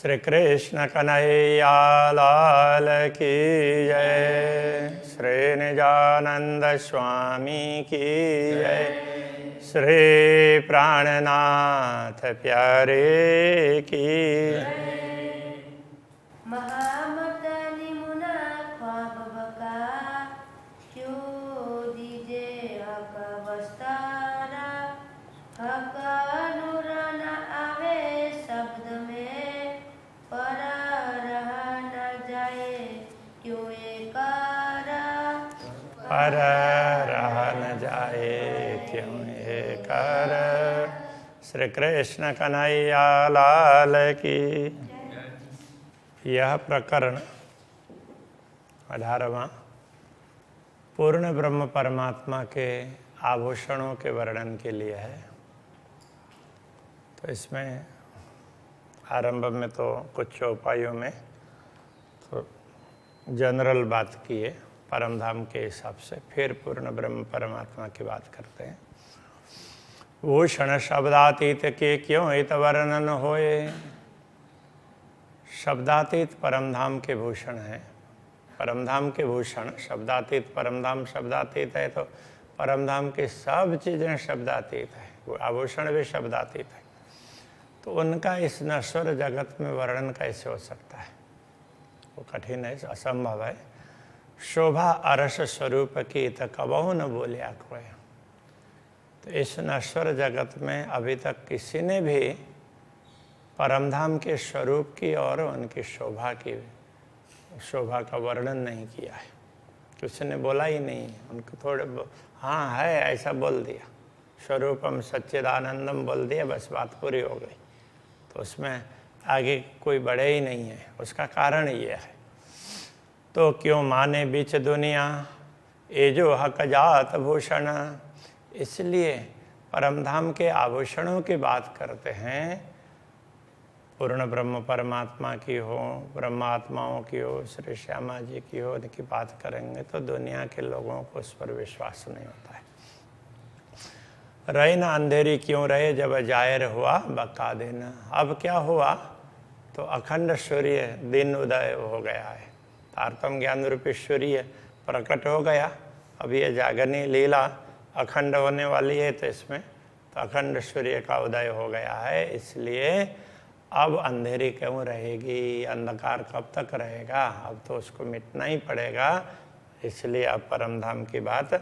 श्री कृष्ण कन्हैया लाल की जय। श्री निजानंद स्वामी की जय। श्री प्राणनाथ प्यारे की महामतनी मुना ख्वाब बका क्यों दीजे हक बस्तारा हक नूर न आवे शब्द में पर रह न जाए क्यों एकारा पर रह न जाए क्यों एकर। श्री कृष्ण कन्हैया लाल की। यह प्रकरण 18वां पूर्ण ब्रह्म परमात्मा के आभूषणों के वर्णन के लिए है। तो इसमें आरंभ में तो कुछ चौपाइयों में तो जनरल बात की है परम धाम के हिसाब से, फिर पूर्ण ब्रह्म परमात्मा की बात करते हैं। भूषण शब्दातीत के क्यों हित वर्णन होए। शब्दातीत परमधाम के भूषण हैं। परमधाम के भूषण शब्दातीत, परमधाम शब्दातीत है तो परमधाम की सब चीज़ें शब्दातीत है, वो आभूषण भी शब्दातीत है। तो उनका इस नश्वर जगत में वर्णन कैसे हो सकता है, वो कठिन है, असंभव है। शोभा अरस स्वरूप की तो कबहू न बोलिया कोई। तो इस नश्वर जगत में अभी तक किसी ने भी परमधाम के स्वरूप की और उनकी शोभा का वर्णन नहीं किया है। किसी ने बोला ही नहीं, उनको थोड़े हाँ है ऐसा बोल दिया, स्वरूपम सच्चिदानंदम बोल दिया, बस बात पूरी हो गई। तो उसमें आगे कोई बढ़े ही नहीं है। उसका कारण ये है, तो क्यों माने बीच दुनिया ये जो हक जात भूषण। इसलिए परमधाम के आभूषणों की बात करते हैं, पूर्ण ब्रह्म परमात्मा की हो, ब्रह्मात्माओं की हो, श्री श्यामा जी की हो, उनकी बात करेंगे तो दुनिया के लोगों को उस पर विश्वास नहीं होता है। रही ना अंधेरी क्यों रहे जब जाहिर हुआ बका देना। अब क्या हुआ, तो अखंड सूर्य दिन उदय हो गया है, तारतम ज्ञान रूपी सूर्य प्रकट हो गया। अब ये जागरणी लीला अखंड होने वाली है, तो इसमें तो अखंड सूर्य का उदय हो गया है। इसलिए अब अंधेरी क्यों रहेगी, अंधकार कब तक रहेगा, अब तो उसको मिटना ही पड़ेगा। इसलिए अब परमधाम की बात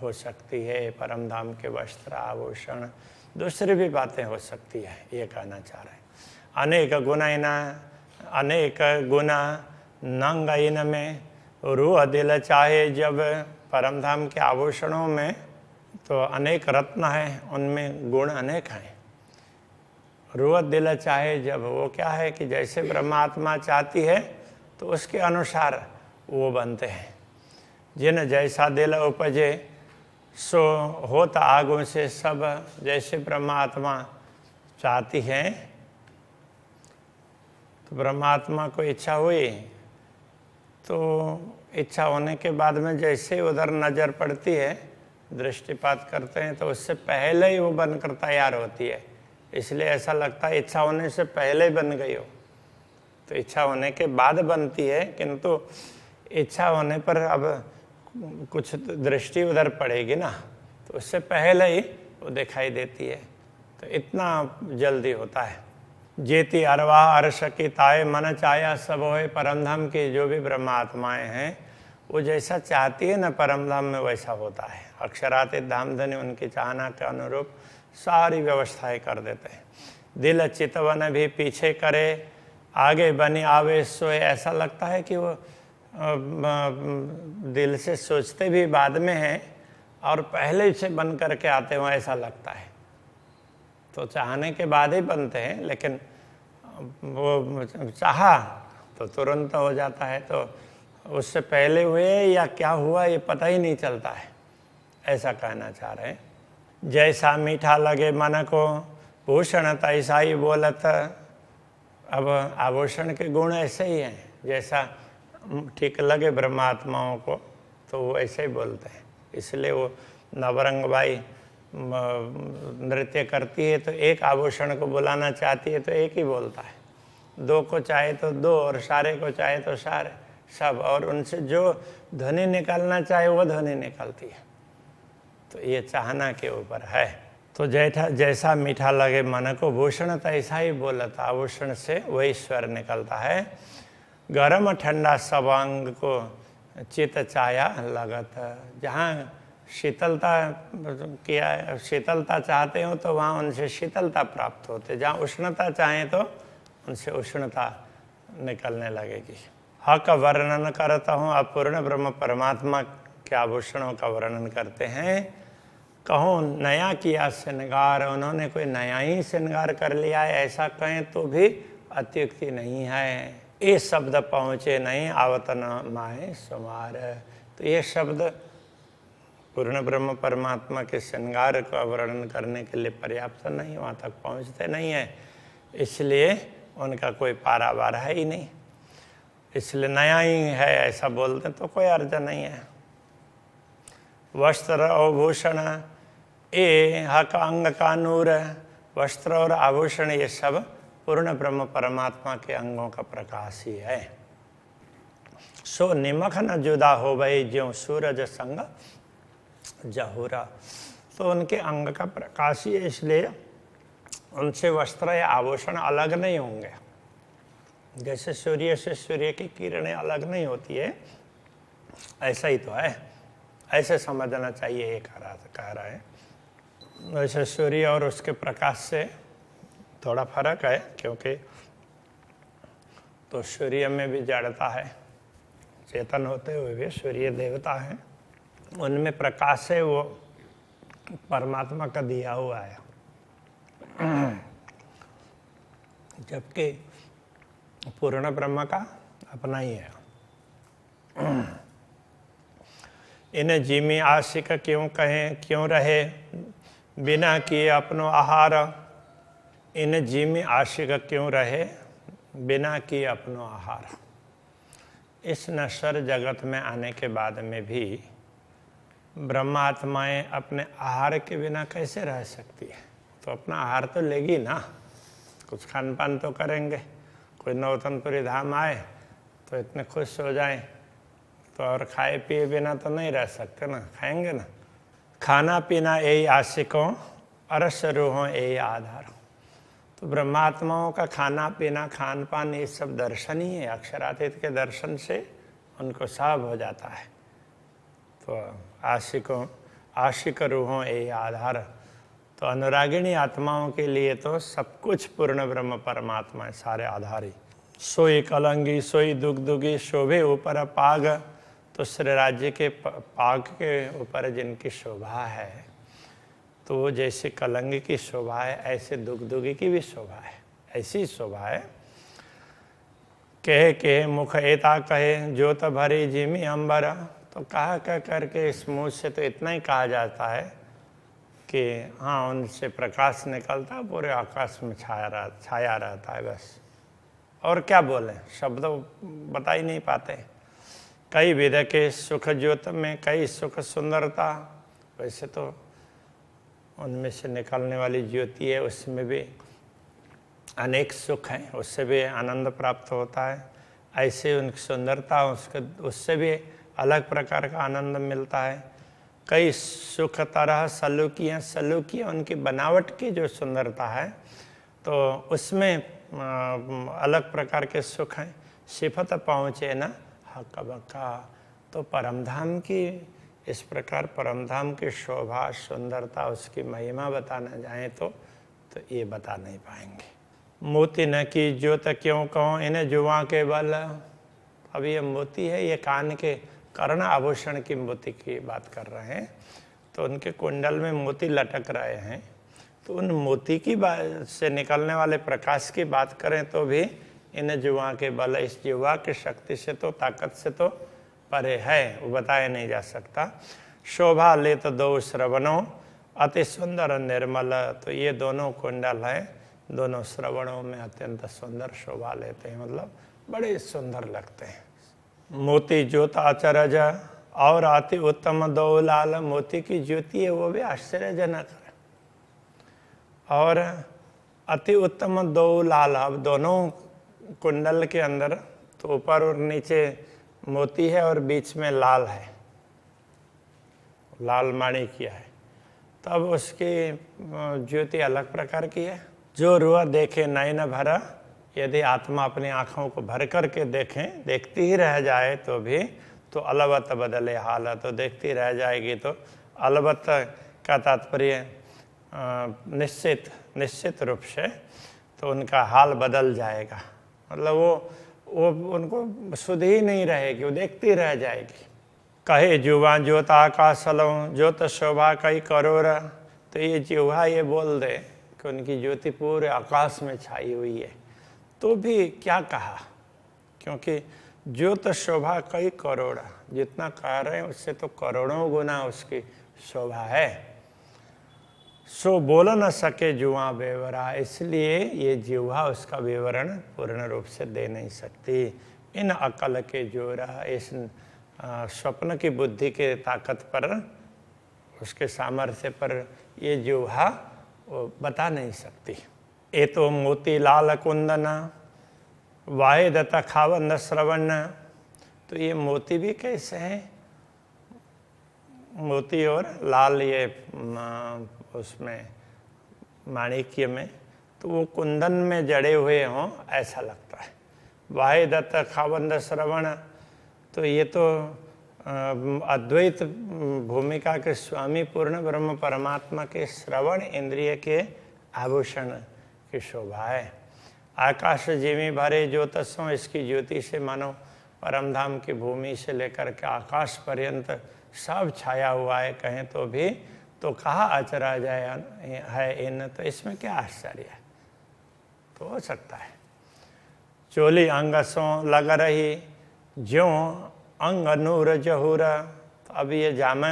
हो सकती है, परमधाम के वस्त्र आभूषण, दूसरी भी बातें हो सकती है, ये कहना चाह रहे हैं। अनेक गुना नंग इन में रूह दिल चाहे। जब परमधाम के आभूषणों में तो अनेक रत्न हैं, उनमें गुण अनेक हैं। रूह दिल चाहे जब, वो क्या है कि जैसे ब्रह्मात्मा चाहती है तो उसके अनुसार वो बनते हैं। जिन जैसा दिल उपजे सो होता आगों से सब। जैसे ब्रह्मात्मा चाहती है, तो ब्रह्मात्मा को इच्छा हुई, तो इच्छा होने के बाद में जैसे उधर नज़र पड़ती है, दृष्टिपात करते हैं, तो उससे पहले ही वो बनकर तैयार होती है। इसलिए ऐसा लगता है इच्छा होने से पहले ही बन गई हो। तो इच्छा होने के बाद बनती है, किंतु इच्छा होने पर अब कुछ दृष्टि उधर पड़ेगी ना, तो उससे पहले ही वो दिखाई देती है। तो इतना जल्दी होता है। जेती अरवा अर्श की ताए मन चाया सब होए। परमधाम की जो भी ब्रह्मात्माएं हैं, वो जैसा चाहती है ना परमधाम में, वैसा होता है। अक्षरातीत धामधनी उनकी चाहना के अनुरूप सारी व्यवस्थाएं कर देते हैं। दिल चितवन भी पीछे करे, आगे बनी आवे सोए। ऐसा लगता है कि वो दिल से सोचते भी बाद में हैं और पहले से बन करके आते हो, ऐसा लगता है। तो चाहने के बाद ही बनते हैं, लेकिन वो चाहा तो तुरंत हो जाता है। तो उससे पहले हुए या क्या हुआ ये पता ही नहीं चलता है, ऐसा कहना चाह रहे हैं। जैसा मीठा लगे मन को भूषण तैसा ही बोलत। अब आभूषण के गुण ऐसे ही हैं, जैसा ठीक लगे ब्रह्मात्माओं को तो वो ऐसे ही बोलते हैं। इसलिए वो नवरंग बाई नृत्य करती है तो एक आभूषण को बुलाना चाहती है तो एक ही बोलता है। दो को चाहे तो दो और सारे को चाहे तो सारे सब, और उनसे जो ध्वनि निकलना चाहे वो ध्वनि निकलती है। तो ये चाहना के ऊपर है। तो जैसा मीठा लगे मन को भूषण तैसा ही बोलता, आभूषण से वही स्वर निकलता है। गरम ठंडा सब अंग को चित चाया लगत, जहाँ शीतलता चाहते हो तो वहाँ उनसे शीतलता प्राप्त होते, जहाँ उष्णता चाहें तो उनसे उष्णता निकलने लगेगी। हक वर्णन करता हूँ, अपूर्ण ब्रह्म परमात्मा के आभूषणों का वर्णन करते हैं। कहूँ नया किया श्रृंगार, उन्होंने कोई नया ही श्रृंगार कर लिया है, ऐसा कहें तो भी अत्युक्ति नहीं है। ये शब्द पहुँचे नहीं आवत न माए सुमार, तो ये शब्द पूर्ण ब्रह्म परमात्मा के श्रृंगार का वर्णन करने के लिए पर्याप्त नहीं, वहाँ तक पहुँचते नहीं है, इसलिए उनका कोई पारावार है ही नहीं। इसलिए नया ही है ऐसा बोलते तो कोई अर्थ नहीं है। वस्त्र और भूषण ये हक अंग का नूर, वस्त्र और आभूषण ये सब पूर्ण ब्रह्म परमात्मा के अंगों का प्रकाश ही है। सो निमख न जुदा हो गई ज्यों सूरज संग जहूरा, तो उनके अंग का प्रकाश ही है, इसलिए उनसे वस्त्र या आभूषण अलग नहीं होंगे। जैसे सूर्य से सूर्य की किरणें अलग नहीं होती है, ऐसा ही तो है, ऐसे समझना चाहिए। ये कह रहा है वैसे सूर्य और उसके प्रकाश से थोड़ा फर्क है, क्योंकि तो सूर्य में भी जड़ता है, चेतन होते हुए भी सूर्य देवता है, उनमें प्रकाश है, वो परमात्मा का दिया हुआ है। जबकि पूर्ण ब्रह्म का अपना ही है। इन्हें जिमी आशिक क्यों कहें क्यों रहे बिना किए अपनो आहार, इन्हें जिमी आशिक क्यों रहे बिना किए अपनो आहार। इस नश्वर जगत में आने के बाद में भी ब्रह्मात्माएं अपने आहार के बिना कैसे रह सकती है? तो अपना आहार तो लेगी ना, कुछ खान पान तो करेंगे। कोई नौतनपुरी धाम आए तो इतने खुश हो जाए तो और खाए पिए बिना तो नहीं रह सकते ना, खाएंगे ना। खाना पीना यही आशिकों अरस रूहों यही आधार। तो ब्रह्मात्माओं का खाना पीना खान पान ये सब दर्शन ही है, अक्षरातीत के दर्शन से उनको सब हो जाता है। तो आशिक रूहों यही आधार। तो अनुरागिणी आत्माओं के लिए तो सब कुछ पूर्ण ब्रह्म परमात्मा है, सारे आधार ही। सोई कलंगी सोई दुगदुगी शोभे ऊपर पाग, तो श्री राज्य के पाग के ऊपर जिनकी शोभा है, तो जैसे कलंगी की शोभा है ऐसे दुगदुगी की भी शोभा है, ऐसी शोभा है। कहे मुख एता कहे ज्योत भरी जिमी अंबर, तो कहा कह करके इस मुँह से तो इतना ही कहा जाता है कि हाँ उनसे प्रकाश निकलता पूरे आकाश में छाया रहता है, बस। और क्या बोले, शब्द बता ही नहीं पाते। कई विध के सुख ज्योत में कई सुख सुंदरता, वैसे तो उनमें से निकलने वाली ज्योति है, उसमें भी अनेक सुख हैं, उससे भी आनंद प्राप्त होता है। ऐसे उनकी सुंदरता उससे भी अलग प्रकार का आनंद मिलता है। कई सुख तरह सलूकियाँ उनकी बनावट की जो सुंदरता है, तो उसमें अलग प्रकार के सुख हैं। सिफत पहुँचे ना हक बका, तो परमधाम की इस प्रकार परमधाम की शोभा सुंदरता उसकी महिमा बताना जाए तो ये बता नहीं पाएंगे। मोती न की ज्योत क्यों कहो इन्हें जुआ के बल। अब ये मोती है, ये कान के कर्ण आभूषण की मोती की बात कर रहे हैं, तो उनके कुंडल में मोती लटक रहे हैं, तो उन मोती की बात से निकलने वाले प्रकाश की बात करें तो भी इन जुआ के बल, इस जुआ की शक्ति से तो ताकत से तो परे है, वो बताया नहीं जा सकता। शोभा ले तो दो श्रवणों अति सुंदर निर्मल, तो ये दोनों कुंडल हैं, दोनों श्रवणों में अत्यंत सुंदर शोभा लेते हैं, मतलब बड़े सुंदर लगते हैं। मोती ज्योत अचरज और अति उत्तम दो लाल, मोती की ज्योति है वो भी आश्चर्यजनक है। और अति उत्तम दो लाल, अब दोनों कुंडल के अंदर तो ऊपर और नीचे मोती है और बीच में लाल है, लाल माणिक्य है, तब उसकी ज्योति अलग प्रकार की है। जो रुआ देखे नयन भरा, यदि आत्मा अपनी आँखों को भर करके देखें, देखती ही रह जाए तो भी तो अलबत बदले हाल, तो देखती रह जाएगी तो अलबत का तात्पर्य निश्चित रूप से तो उनका हाल बदल जाएगा। मतलब वो उनको सुध ही नहीं रहेगी, वो देखती रह जाएगी। कहे जुवा ज्योत आकाशलों ज्योत शोभा कई करोड़, तो ये जुवा ये बोल दे कि उनकी ज्योति पूरे आकाश में छाई हुई है, तो भी क्या कहा, क्योंकि ज्योत शोभा कई करोड़, जितना कह रहे हैं उससे तो करोड़ों गुना उसकी शोभा है। सो बोल न सके जुआ बेवरा, इसलिए ये जिह्वा उसका विवरण पूर्ण रूप से दे नहीं सकती। इन अकल के जोरा, इस स्वप्न की बुद्धि के ताकत पर, उसके सामर्थ्य पर ये जिह्वा वो बता नहीं सकती। ए तो मोती लाल कुंदन वाहे दत्ता खावन श्रवण, तो ये मोती भी कैसे हैं, मोती और लाल ये उसमें माणिक्य में, तो वो कुंदन में जड़े हुए हों ऐसा लगता है। वाहे दत्त खावंद श्रवण, तो ये तो अद्वैत भूमिका के स्वामी पूर्ण ब्रह्म परमात्मा के श्रवण इंद्रिय के आभूषण की शोभा है। आकाश जिमी भरे ज्योतसों, इसकी ज्योति से मानो परमधाम की भूमि से लेकर के आकाश पर्यंत सब छाया हुआ है, कहें तो भी तो कहा अचरा जाए है इन, तो इसमें क्या आश्चर्य है, तो हो सकता है। चोली अंगसों लग रही ज्यों अंग नूर जहूर, तो अब ये जामा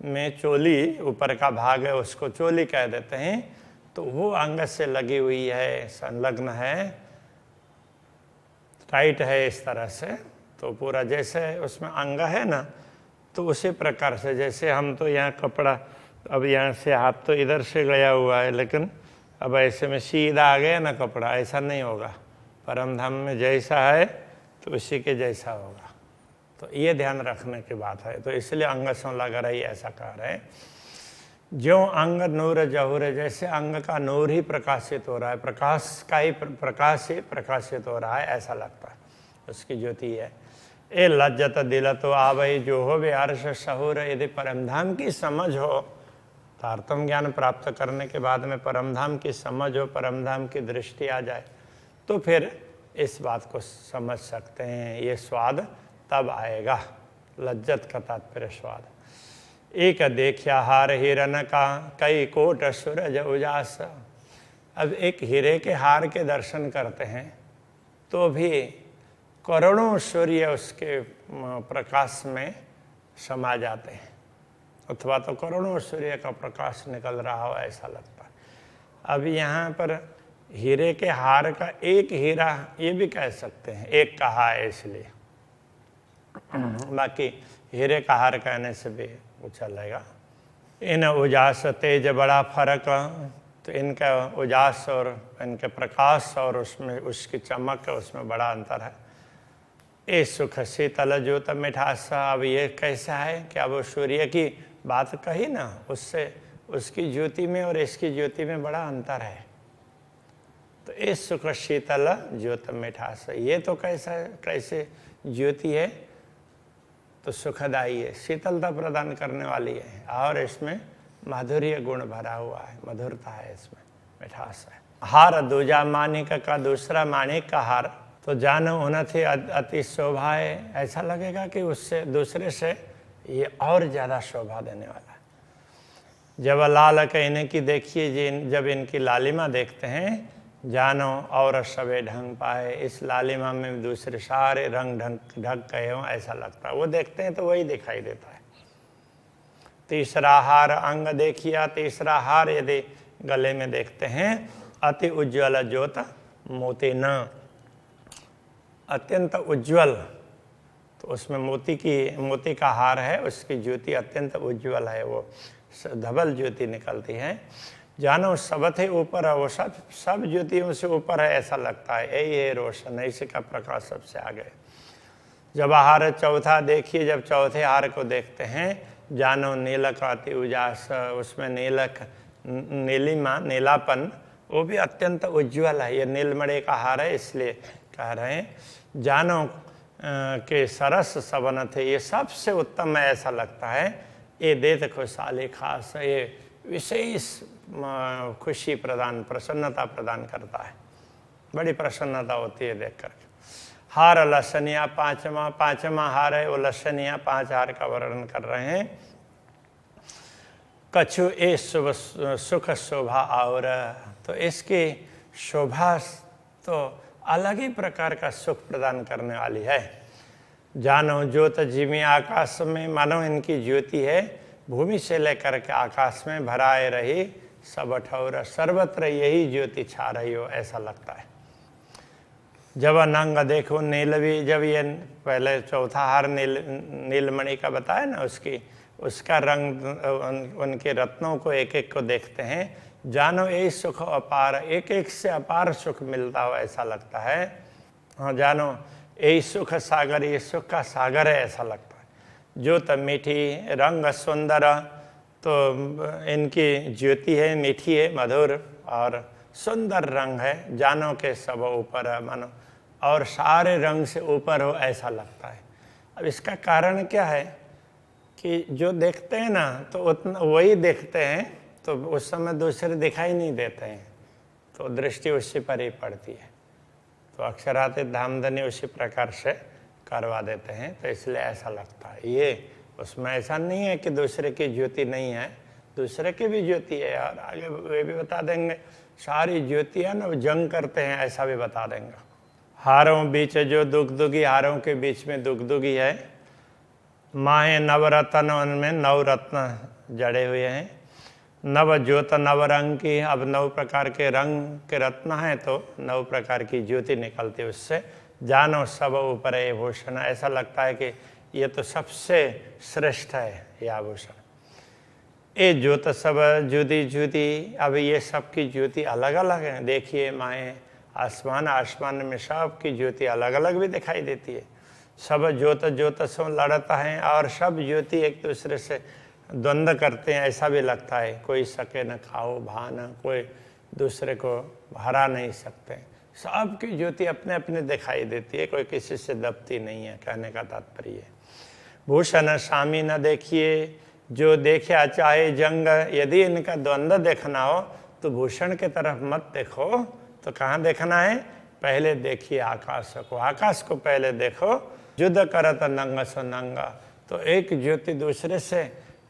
में चोली ऊपर का भाग है उसको चोली कह देते हैं, तो वो अंग से लगी हुई है, संलग्न है, टाइट है इस तरह से, तो पूरा जैसे उसमें अंग है ना, तो उसी प्रकार से जैसे हम तो यहाँ कपड़ा, अब यहाँ से हाथ तो इधर से गया हुआ है, लेकिन अब ऐसे में सीधा आ गया ना कपड़ा, ऐसा नहीं होगा। परमधाम में जैसा है तो उसी के जैसा होगा, तो ये ध्यान रखने की बात है। तो इसलिए अंग सो लग रही ऐसा कह रहे हैं। ज्यों अंग नूर जहूर, जैसे अंग का नूर ही प्रकाशित हो रहा है, प्रकाश का ही प्रकाश ही प्रकाशित हो रहा है ऐसा लगता है, उसकी ज्योति है। ए लज्जत दिल तो आवई जो हो वे हर्ष सहूर, यदि परमधाम की समझ हो, तारतम ज्ञान प्राप्त करने के बाद में परमधाम की समझ हो, परमधाम की दृष्टि आ जाए, तो फिर इस बात को समझ सकते हैं। ये स्वाद तब आएगा, लज्जत का तात्पर्य स्वाद। एक देखिया हार हिरन का कई कोट सूरज उजास, अब एक हीरे के हार के दर्शन करते हैं तो भी करोड़ों सूर्य उसके प्रकाश में समा जाते हैं, अथवा तो करोड़ों सूर्य का प्रकाश निकल रहा हो ऐसा लगता है। अब यहाँ पर हीरे के हार का एक हीरा ये भी कह सकते हैं, एक कहा है इसलिए, बाकी हीरे का हार कहने से भी वो चलेगा। इन उजास तेज बड़ा फर्क, तो इनका उजास और इनके प्रकाश और उसमें उसकी चमक उसमें बड़ा अंतर है। ए सुख शीतल ज्योत मिठास, अब ये कैसा है कि अब वो सूर्य की बात कही ना, उससे उसकी ज्योति में और इसकी ज्योति में बड़ा अंतर है। तो इस सुख शीतल ज्योत मिठास, ये तो कैसे ज्योति है, तो सुखदाई है, शीतलता प्रदान करने वाली है, और इसमें माधुर्य गुण भरा हुआ है, मधुरता है इसमें, मिठास है। हार दूजा माणिक का, दूसरा माणिक का हार, तो जानो होना थे अति शोभा है, ऐसा लगेगा कि उससे दूसरे से ये और ज़्यादा शोभा देने वाला है। जब लाल कहने की देखिए, जब इनकी लालिमा देखते हैं, जानो और सबे ढंग पाए, इस लालिमा में दूसरे सारे रंग ढंग गए हों ऐसा लगता है, वो देखते हैं तो वही दिखाई देता है। तीसरा हार अंग देखिया, तीसरा हार यदि गले में देखते हैं, अति उज्ज्वल ज्योत मोती न, अत्यंत उज्ज्वल, तो उसमें मोती का हार है, उसकी ज्योति अत्यंत उज्ज्वल है, वो धवल ज्योति निकलती है। जानो सबथे ऊपर है, वो सब ज्योतियों से ऊपर है ऐसा लगता है, यही है रोशन, इसका प्रकाश सबसे आगे। जब हार चौथा देखिए, जब चौथे हार को देखते हैं, जानो नीलक अति उजास, उसमें नीलिमा नीलापन वो भी अत्यंत उज्ज्वल है। ये नीलमणि का हार है, इसलिए कह रहे हैं जानो के सरस सबन थे, ये सबसे उत्तम है ऐसा लगता है। ये देत खुशहाली खास, ये विशेष खुशी प्रदान, प्रसन्नता प्रदान करता है, बड़ी प्रसन्नता होती है देख करके। हार लक्षणिया पांचवा हार है, वो लक्षणिया 5 हार का वर्णन कर रहे हैं। कछु ए सुख शोभा और, तो इसकी शोभा तो अलग ही प्रकार का सुख प्रदान करने वाली है। जानो ज्योत जिमी आकाश में, मानो इनकी ज्योति है भूमि से लेकर के आकाश में भराए रही, सब ठौर सर्वत्र यही ज्योति छा रही हो ऐसा लगता है। जब नंग देखो नीलवी, जब ये पहले चौथा हार नीलमणि का बताया ना, उसका रंग उनके रत्नों को एक एक को देखते हैं, जानो यही सुख अपार, एक एक से अपार सुख मिलता हो ऐसा लगता है। हाँ, जानो यही सुख सागर, ये सुख का सागर है ऐसा लगता है। ज्योत मीठी रंग सुंदर, तो इनकी ज्योति है मीठी है, मधुर और सुंदर रंग है। जानो के सब ऊपर है, मानो और सारे रंग से ऊपर हो ऐसा लगता है। अब इसका कारण क्या है कि जो देखते हैं ना तो उतना वही देखते हैं, तो उस समय दूसरे दिखाई नहीं देते हैं, तो दृष्टि उसी पर ही पड़ती है। तो अक्षरातीत धामधनी उसी प्रकार से करवा देते हैं, तो इसलिए ऐसा लगता है। ये उसमें ऐसा नहीं है कि दूसरे की ज्योति नहीं है, दूसरे की भी ज्योति है, और आगे वे भी बता देंगे सारी ज्योतियाँ ना जंग करते हैं ऐसा भी बता देंगे। हारों बीच जो दुगदुगी, हारों के बीच में दुगदुगी है। माहे नवरत्न, उनमें 9 रत्न जड़े हुए हैं। नव ज्योत नव रंग की, अब 9 प्रकार के रंग के रत्न हैं तो 9 प्रकार की ज्योति निकलती है उससे। जानो सब ऊपर ये भूषण, ऐसा लगता है कि ये तो सबसे श्रेष्ठ है ये आभूषण। ये ज्योत सब जुदी जुदी, अब ये सब की ज्योति अलग अलग है। देखिए माए आसमान में सब की ज्योति अलग अलग भी दिखाई देती है। सब ज्योत सो लड़ता है और सब ज्योति एक दूसरे से द्वंद्व करते हैं ऐसा भी लगता है। कोई सके न खाओ भान, कोई दूसरे को हरा नहीं सकते। सबकी ज्योति अपने अपने दिखाई देती है, कोई किसी से दबती नहीं है, कहने का तात्पर्य है। भूषण स्वामी न देखिए, जो देखा चाहे जंग, यदि इनका द्वंद्व देखना हो तो भूषण के तरफ मत देखो, तो कहाँ देखना है? पहले देखिए आकाश को, आकाश को पहले देखो। युद्ध करत नंग सो नंगा, तो एक ज्योति दूसरे से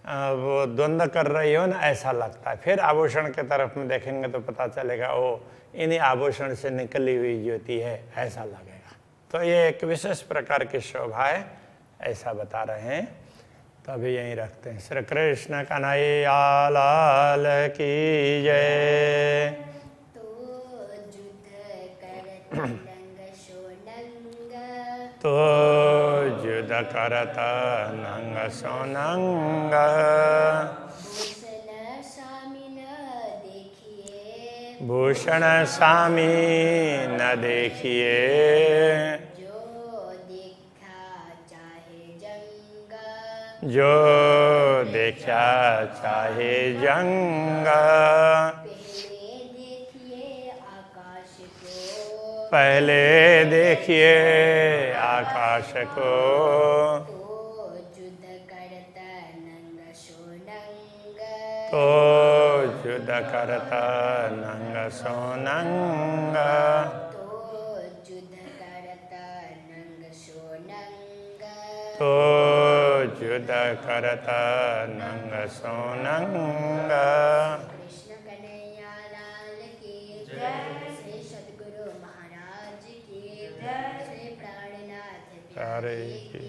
वो द्वंद्व कर रही हो ना ऐसा लगता है। फिर आभूषण के तरफ में देखेंगे तो पता चलेगा ओ इन्हीं आभूषण से निकली हुई ज्योति है ऐसा लगेगा। तो ये एक विशेष प्रकार की शोभा है ऐसा बता रहे हैं। तो अभी यहीं रखते हैं। श्री कृष्ण कन्हैया लाल की जय। तो युद्ध करत नंग सो नंग, भूषण स्वामी न देखिए, जो देखा चाहे जंग। पहले देखिए आकाश को, तो युद्ध करता नंग सो नंग, तो युद्ध करता नंग सो नंग। कृष्ण कन्हैया लाल की जय। श्री सद्गुरु महाराज की जय। श्री प्राणनाथ प्यारे की